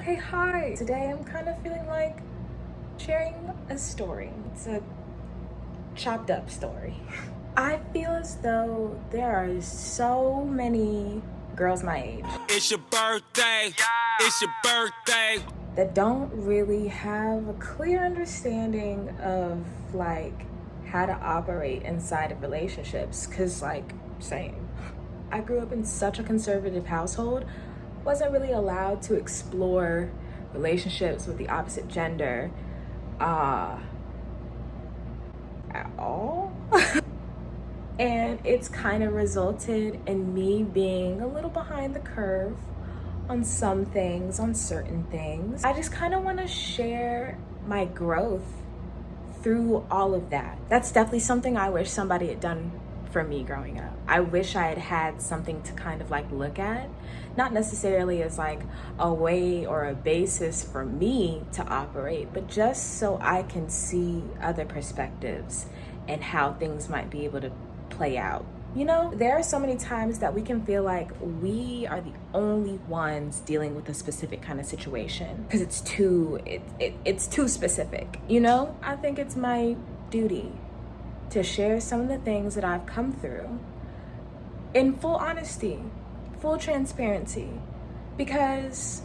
Okay, hi. Today I'm kind of feeling like sharing a story. It's a chopped up story. I feel as though there are so many girls my age. It's your birthday. It's your birthday. That don't really have a clear understanding of like how to operate inside of relationships. Cause like, same. I grew up in such a conservative household, wasn't really allowed to explore relationships with the opposite gender at all. And it's kind of resulted in me being a little behind the curve on some things, on certain things. I just kind of want to share my growth through all of that. That's definitely something I wish somebody had done for me growing up. I wish I had had something to kind of like look at, not necessarily as like a way or a basis for me to operate, but just so I can see other perspectives and how things might be able to play out. You know, there are so many times that we can feel like we are the only ones dealing with a specific kind of situation because it's too specific. You know, I think it's my duty to share some of the things that I've come through in full honesty, full transparency, because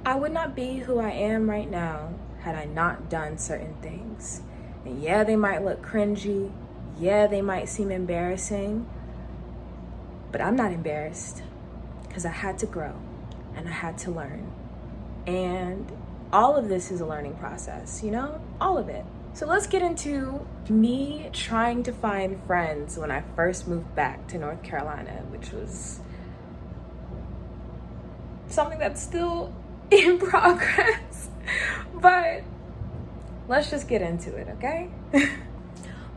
I would not be who I am right now had I not done certain things. And yeah, they might look cringy. Yeah, they might seem embarrassing, but I'm not embarrassed because I had to grow and I had to learn. And all of this is a learning process, you know, all of it. So let's get into me trying to find friends when I first moved back to North Carolina, which was something that's still in progress, but let's just get into it, okay?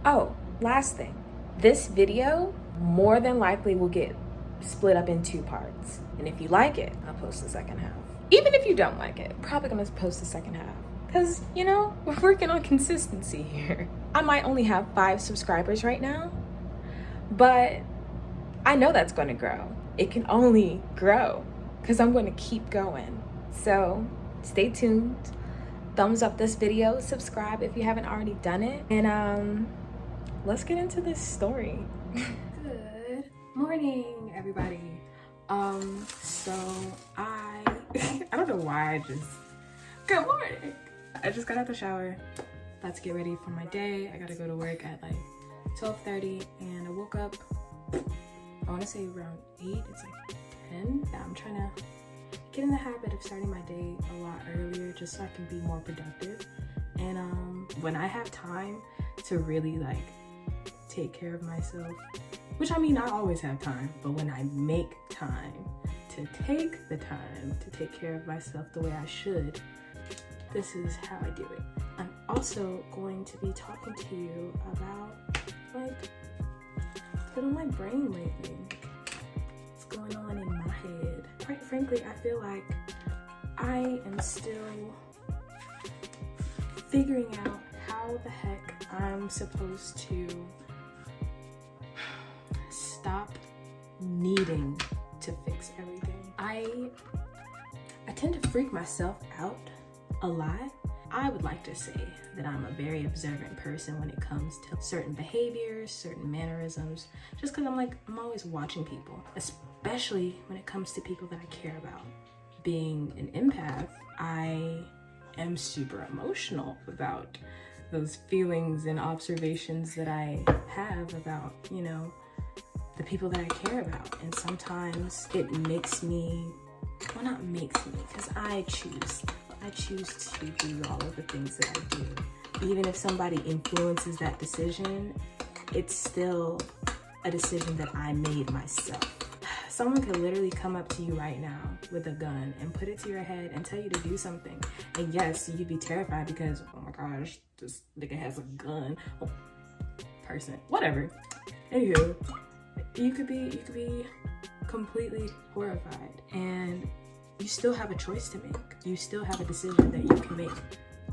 Oh, last thing. This video more than likely will get split up in 2 parts. And if you like it, I'll post the second half. Even if you don't like it, probably gonna post the second half. Cause you know, we're working on consistency here. I might only have 5 subscribers right now, but I know that's gonna grow. It can only grow because I'm gonna keep going. So stay tuned. Thumbs up this video, subscribe if you haven't already done it. And let's get into this story. Good morning, everybody. So I don't know why good morning. I just got out the shower, about to get ready for my day. I gotta go to work at like 12:30 and I woke up, I wanna say around 8, it's like 10. Yeah, I'm trying to get in the habit of starting my day a lot earlier just so I can be more productive. And when I have time to really like take care of myself, which I mean, I always have time, but when I make time to take the time to take care of myself the way I should, this is how I do it. I'm also going to be talking to you about like what's been on my brain lately, what's going on in my head. Quite frankly, I feel like I am still figuring out how the heck I'm supposed to stop needing to fix everything. I tend to freak myself out a lot. I would like to say that I'm a very observant person when it comes to certain behaviors, certain mannerisms, just because I'm always watching people, especially when it comes to people that I care about. Being an empath, I am super emotional about those feelings and observations that I have about, you know, the people that I care about. And sometimes it makes me, well, not makes me, because I choose to do all of the things that I do. Even if somebody influences that decision, it's still a decision that I made myself. Someone could literally come up to you right now with a gun and put it to your head and tell you to do something. And yes, you'd be terrified because, oh my gosh, this nigga has a gun. Oh, person, whatever. Anywho, you could be completely horrified, and you still have a choice to make. You still have a decision that you can make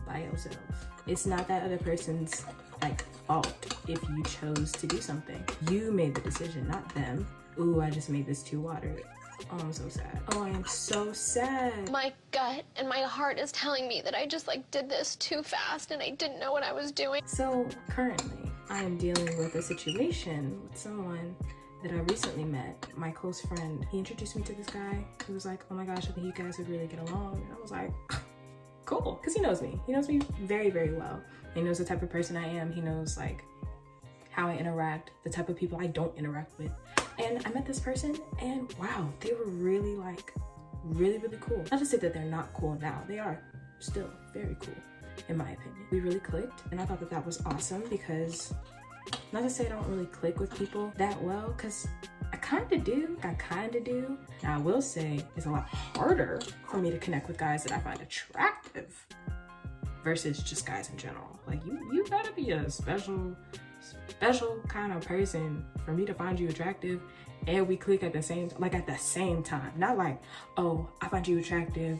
by yourself. It's not that other person's like fault if you chose to do something. You made the decision, not them. Ooh, I just made this too watery. Oh, I'm so sad. Oh, I am so sad. My gut and my heart is telling me that I just like did this too fast and I didn't know what I was doing. So currently, I am dealing with a situation with someone that I recently met. My close friend, he introduced me to this guy. He was like, oh my gosh, I think you guys would really get along. And I was like, cool, because he knows me. He knows me very, very well. He knows the type of person I am. He knows like how I interact, the type of people I don't interact with. And I met this person and wow, they were really like, really, really cool. Not to say that they're not cool now. They are still very cool, in my opinion. We really clicked and I thought that that was awesome because, not to say I don't really click with people that well, because I kind of do. Now I will say it's a lot harder for me to connect with guys that I find attractive versus just guys in general. Like you gotta be a special kind of person for me to find you attractive and we click at the same time. Not like, oh, I find you attractive,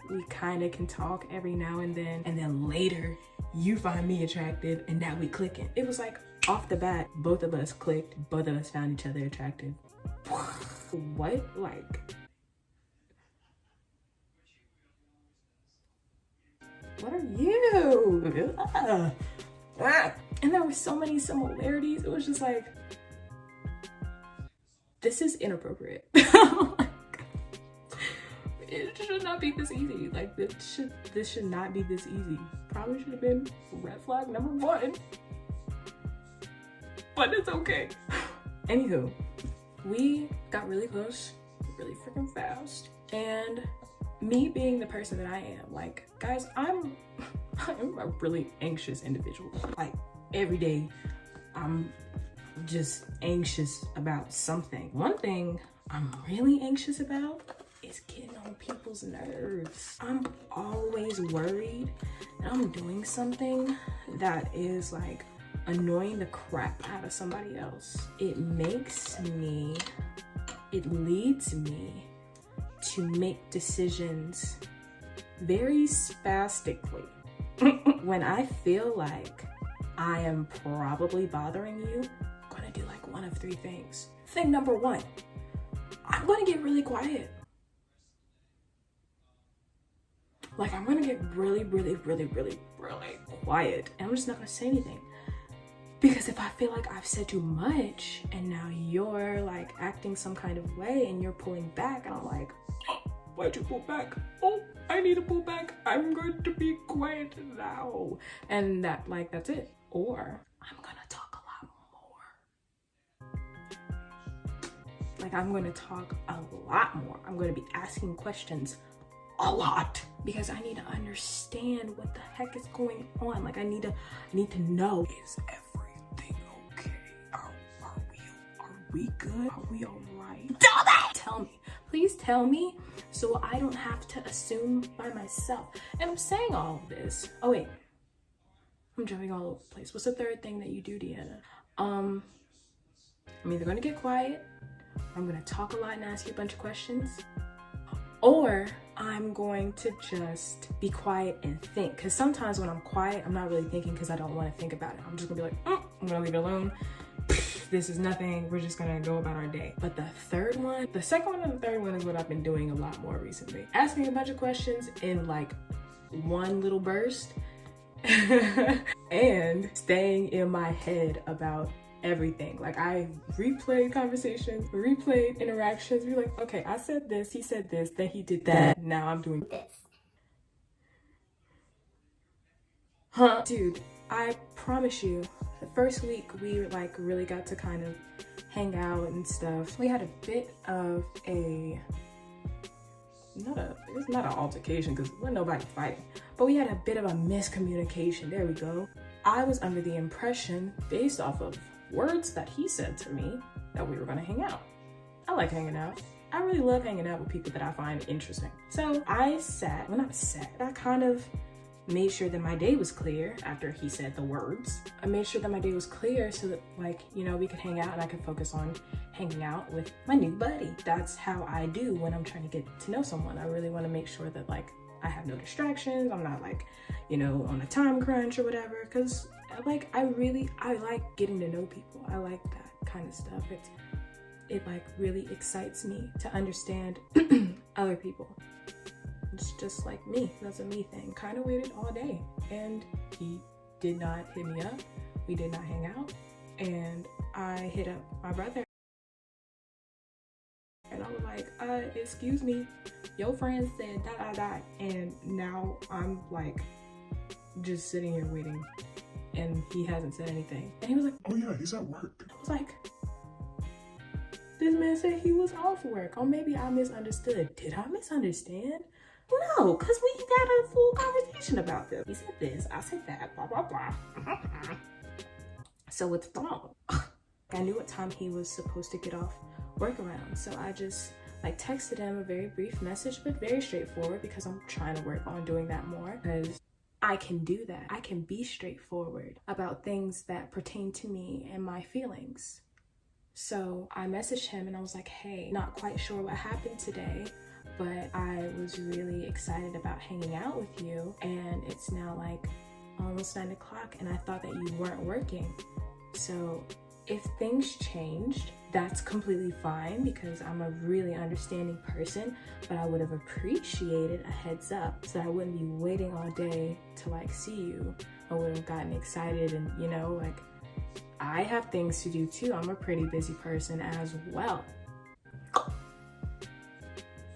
we kind of can talk every now and then later you find me attractive and now we clicking. It was like off the bat, both of us clicked, both of us found each other attractive. What? Like, what are you? And there were so many similarities. It was just like, this is inappropriate. It should not be this easy. Like this should not be this easy. Probably should have been red flag number 1. But it's okay. Anywho, we got really close, really freaking fast. And me being the person that I am, like, guys, I'm a really anxious individual. Like every day, I'm just anxious about something. One thing I'm really anxious about is getting on people's nerves. I'm always worried that I'm doing something that is like annoying the crap out of somebody else. It leads me to make decisions very spastically. When I feel like I am probably bothering you, I'm gonna do like one of 3 things. Thing number 1, I'm gonna get really quiet. Like I'm gonna get really quiet and I'm just not gonna say anything. Because if I feel like I've said too much and now you're like acting some kind of way and you're pulling back and I'm like, oh, why'd you pull back? Oh, I need to pull back. I'm going to be quiet now. And that's it. Or I'm gonna talk a lot more. Like I'm gonna talk a lot more. I'm gonna be asking questions a lot because I need to understand what the heck is going on. Like I need to know, is everything okay? Are we good? Are we all right? Tell me, please tell me, so I don't have to assume by myself. And I'm saying all of this. Oh wait, I'm jumping all over the place. What's the 3rd thing that you do, Dee'Anna? I'm either gonna get quiet, or I'm gonna talk a lot and ask you a bunch of questions, or I'm going to just be quiet and think. Because sometimes when I'm quiet, I'm not really thinking because I don't want to think about it. I'm just gonna be like, I'm gonna leave it alone. This is nothing. We're just gonna go about our day. But the 2nd one and the 3rd one is what I've been doing a lot more recently. Asking a bunch of questions in like one little burst and staying in my head about everything. Like I replayed conversations, replayed interactions. We're like, okay, I said this, he said this, then he did that. Now I'm doing this. Huh? Dude, I promise you, the first week we like really got to kind of hang out and stuff. We had a bit of it's not an altercation because we're nobody fighting, but we had a bit of a miscommunication. There we go. I was under the impression, based off of words that he said to me, that we were gonna hang out. I like hanging out. I really love hanging out with people that I find interesting. So I kind of made sure that my day was clear after he said the words. I made sure that my day was clear so that we could hang out and I could focus on hanging out with my new buddy. That's how I do when I'm trying to get to know someone. I really want to make sure that I have no distractions. I'm not on a time crunch or whatever, because I like getting to know people. I like that kind of stuff. it like really excites me to understand other people. It's just like me. That's a me thing. Kind of waited all day, and he did not hit me up. We did not hang out, and I hit up my brother, and I was like, excuse me, your friend said da da da, and now I'm like just sitting here waiting, and he hasn't said anything. And he was like, oh yeah, he's at work. I was like, this man said he was off work. Or maybe I misunderstood. Did I misunderstand? No, because we got a full conversation about this. He said this, I said that, blah, blah, blah. So what's wrong? I knew what time he was supposed to get off work around. So I just like texted him a very brief message, but very straightforward, because I'm trying to work on doing that more, because I can do that. I can be straightforward about things that pertain to me and my feelings. So I messaged him and I was like, hey, not quite sure what happened today, but I was really excited about hanging out with you, and it's now like almost 9 o'clock and I thought that you weren't working. So if things changed, that's completely fine, because I'm a really understanding person, but I would have appreciated a heads up so that I wouldn't be waiting all day to like see you. I would have gotten excited, and you know, like I have things to do too. I'm a pretty busy person as well.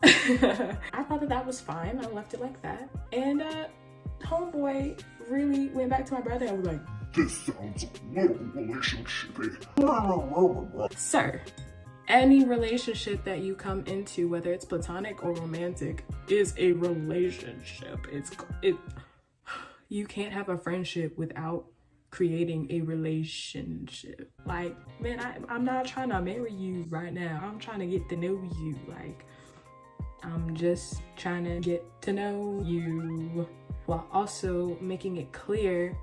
I thought that that was fine. I left it like that. And homeboy really went back to my brother and was like, this sounds a little relationshipy. sir, any relationship that you come into, whether it's platonic or romantic, is a relationship. You can't have a friendship without creating a relationship. Like, man, I'm not trying to marry you right now. I'm trying to get to know you. Like, I'm just trying to get to know you, while also making it clear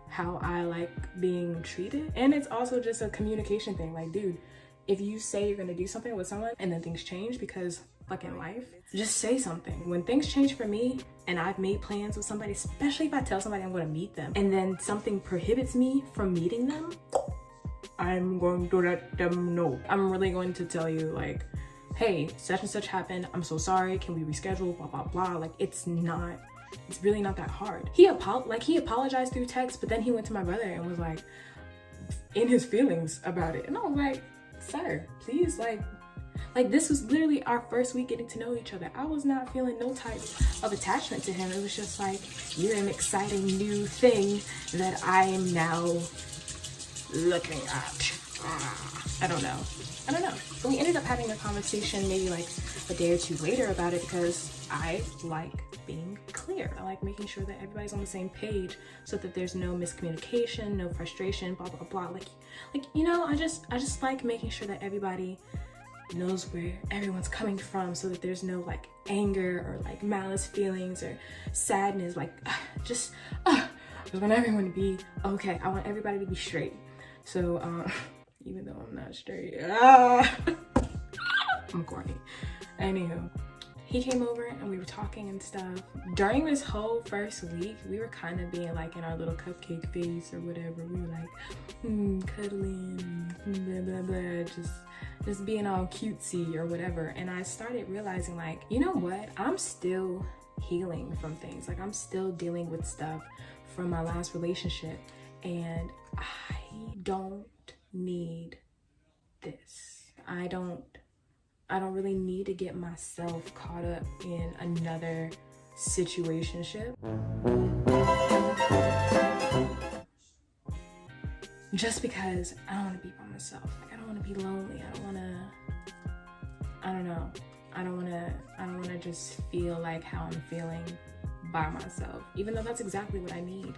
how I like being treated. And it's also just a communication thing. Like, dude, if you say you're gonna do something with someone and then things change, because fucking life, just say something. When things change for me and I've made plans with somebody, especially if I tell somebody I'm gonna meet them and then something prohibits me from meeting them, I'm going to let them know. I'm really going to tell you, like, hey, such and such happened, I'm so sorry, can we reschedule, blah, blah, blah. Like, it's really not that hard. He apologized through text, but then he went to my brother and was like in his feelings about it. And I was like, sir, please, like this was literally our first week getting to know each other. I was not feeling no type of attachment to him. It was just like, you're an exciting new thing that I am now looking at. I don't know. But we ended up having a conversation maybe like a day or two later about it, because I like being clear. I like making sure that everybody's on the same page so that there's no miscommunication, no frustration, blah, blah, blah. Like, you know, I just like making sure that everybody knows where everyone's coming from, so that there's no like anger or like malice feelings or sadness. Like, just want everyone to be okay. I want everybody to be straight. So, even though I'm not straight, I'm corny. Anywho, he came over and we were talking and stuff. During this whole first week, we were kind of being like in our little cupcake phase or whatever. We were like, cuddling, blah, blah, blah, just being all cutesy or whatever. And I started realizing, like, you know what? I'm still healing from things. Like, I'm still dealing with stuff from my last relationship, and I don't need this. I don't really need to get myself caught up in another situationship. Just because I don't want to be by myself. Like, I don't want to be lonely. I don't want to just feel like how I'm feeling by myself, even though that's exactly what I need.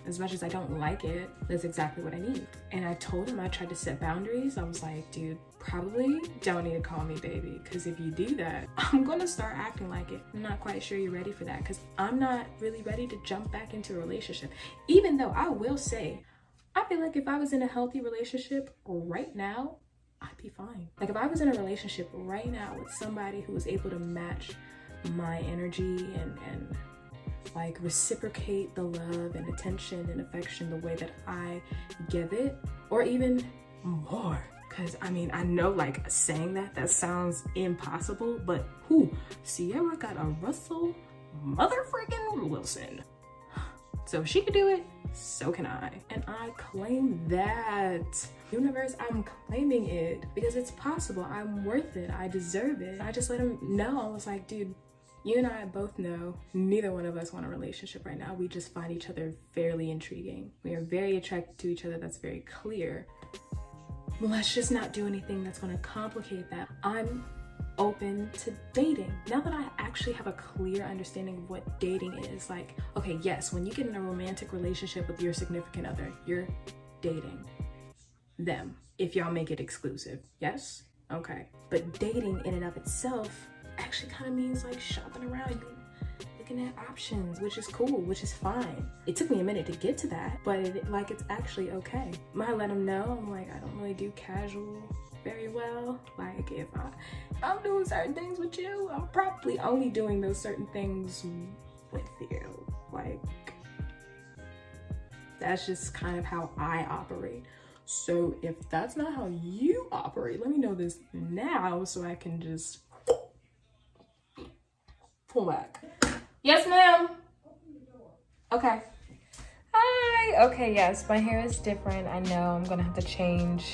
As much as I don't like it, that's exactly what I need. And I told him, I tried to set boundaries. I was like, dude, probably don't need to call me baby, because if you do that, I'm gonna start acting like it. I'm not quite sure you're ready for that, because I'm not really ready to jump back into a relationship. Even though I will say, I feel like if I was in a healthy relationship right now, I'd be fine. Like, if I was in a relationship right now with somebody who was able to match my energy and like reciprocate the love and attention and affection the way that I give it, or even more, Because I mean, I know like saying that sounds impossible, but who? Sierra got a Russell motherfucking Wilson. So if she could do it, so can I. And I claim that. Universe, I'm claiming it because it's possible. I'm worth it. I deserve it. I just let him know. I was like, dude, you and I both know neither one of us want a relationship right now. We just find each other fairly intriguing. We are very attracted to each other. That's very clear. Let's just not do anything that's going to complicate that. I'm open to dating. Now that I actually have a clear understanding of what dating is, like, okay, yes, when you get in a romantic relationship with your significant other, you're dating them if y'all make it exclusive. Yes? Okay. But dating in and of itself actually kind of means like shopping around, you looking at options, which is cool, which is fine. It took me a minute to get to that, but it's actually okay. I let them know, I'm like, I don't really do casual very well. Like if I'm doing certain things with you, I'm probably only doing those certain things with you. Like, that's just kind of how I operate. So if that's not how you operate, let me know this now so I can just pull back. Yes, ma'am. Okay. Hi. Okay, yes, my hair is different. I know I'm gonna have to change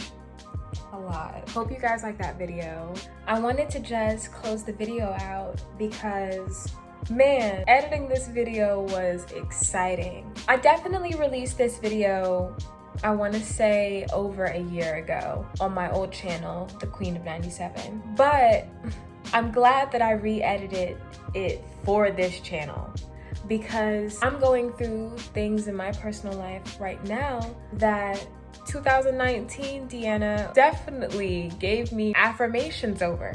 a lot. Hope you guys like that video. I wanted to just close the video out because, man, editing this video was exciting. I definitely released this video, I want to say over a year ago on my old channel, The Queen of 97. But I'm glad that I re-edited it for this channel because I'm going through things in my personal life right now that 2019 Dee'Anna definitely gave me affirmations over.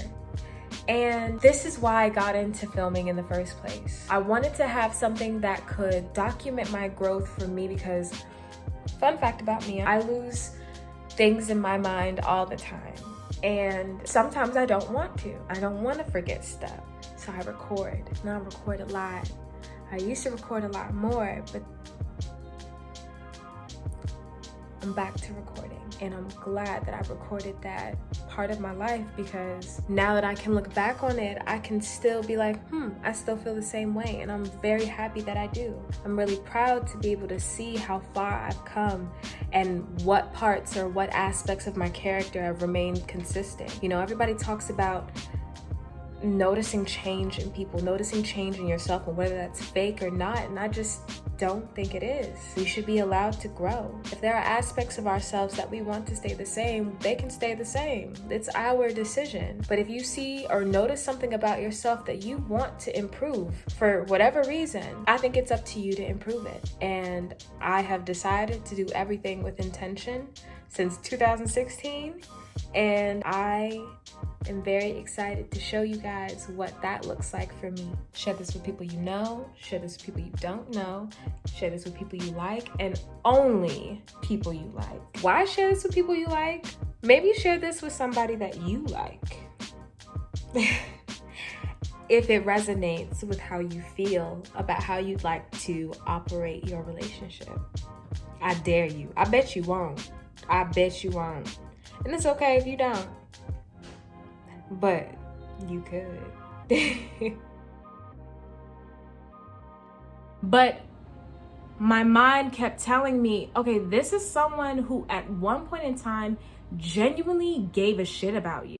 And this is why I got into filming in the first place. I wanted to have something that could document my growth for me because, fun fact about me, I lose things in my mind all the time. And sometimes I don't want to. I don't want to forget stuff. So I record. And I record a lot. I used to record a lot more, but I'm back to recording. And I'm glad that I recorded that part of my life because now that I can look back on it, I can still be like, I still feel the same way. And I'm very happy that I do. I'm really proud to be able to see how far I've come and what parts or what aspects of my character have remained consistent. You know, everybody talks about noticing change in people, noticing change in yourself, and whether that's fake or not, and I just don't think it is. We should be allowed to grow. If there are aspects of ourselves that we want to stay the same, they can stay the same. It's our decision. But if you see or notice something about yourself that you want to improve for whatever reason, I think it's up to you to improve it. And I have decided to do everything with intention since 2016, and I am very excited to show you guys what that looks like for me. Share this with people you know, share this with people you don't know, share this with people you like, and only people you like. Why share this with people you like? Maybe share this with somebody that you like. If it resonates with how you feel about how you'd like to operate your relationship. I dare you. I bet you won't. I bet you won't. And it's okay if you don't. But you could. But my mind kept telling me, okay, this is someone who at one point in time genuinely gave a shit about you.